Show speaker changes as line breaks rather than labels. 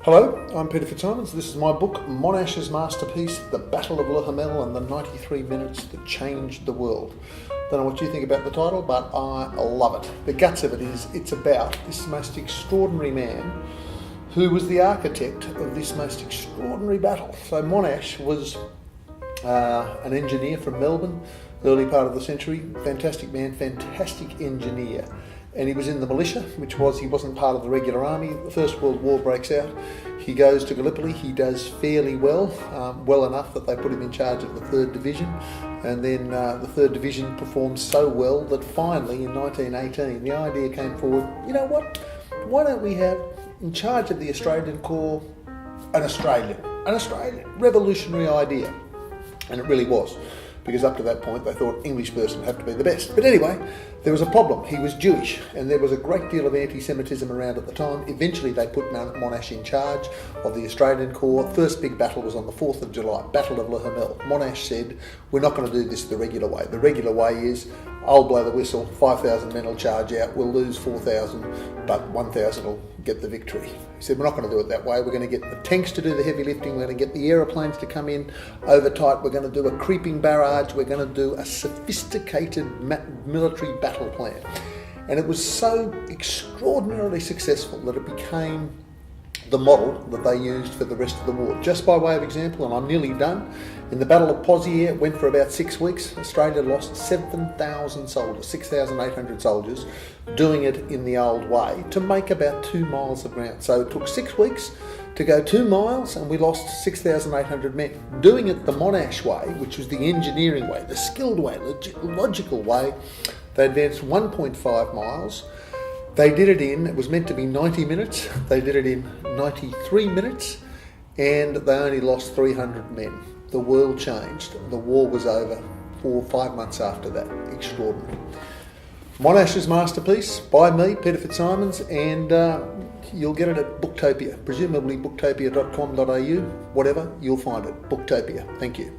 Hello, I'm Peter FitzSimons. This is my book, Monash's masterpiece, The Battle of Le Hamel and the 93 Minutes That Changed the World. Don't know what you think about the title, but I love it. The guts of it is, it's about this most extraordinary man who was the architect of this most extraordinary battle. So Monash was an engineer from Melbourne, early part of the century. Fantastic man, fantastic engineer. And he was in the militia, which was, he wasn't part of the regular army. The First World War breaks out. He goes to Gallipoli. He does fairly well, well enough that they put him in charge of the 3rd Division. And then the 3rd Division performed so well that finally in 1918, the idea came forward, you know what, why don't we have in charge of the Australian Corps an Australian revolutionary idea. And it really was. Because up to that point they thought English person had to be the best. But anyway, there was a problem. He was Jewish and there was a great deal of anti-Semitism around at the time. Eventually they put Monash in charge of the Australian Corps. First big battle was on the 4th of July, Battle of Le Hamel. Monash said, we're not going to do this the regular way. The regular way is, I'll blow the whistle, 5,000 men will charge out, we'll lose 4,000, but 1,000 will get the victory. He said, we're not going to do it that way. We're going to get the tanks to do the heavy lifting. We're going to get the aeroplanes to come in over tight. We're going to do a creeping barrage. We're going to do a sophisticated military battle plan. And it was so extraordinarily successful that it became the model that they used for the rest of the war. Just by way of example, and I'm nearly done, in the Battle of Pozieres, it went for about 6 weeks. Australia lost 7,000 soldiers, 6,800 soldiers, doing it in the old way to make about 2 miles of ground. So it took 6 weeks to go 2 miles and we lost 6,800 men. Doing it the Monash way, which was the engineering way, the skilled way, logical way, they advanced 1.5 miles. They did it in, it was meant to be 90 minutes, they did it in 93 minutes, and they only lost 300 men. The world changed. The war was over 4 or 5 months after that. Extraordinary. Monash's masterpiece by me, Peter FitzSimons, and you'll get it at Booktopia, presumably booktopia.com.au, whatever, you'll find it. Booktopia. Thank you.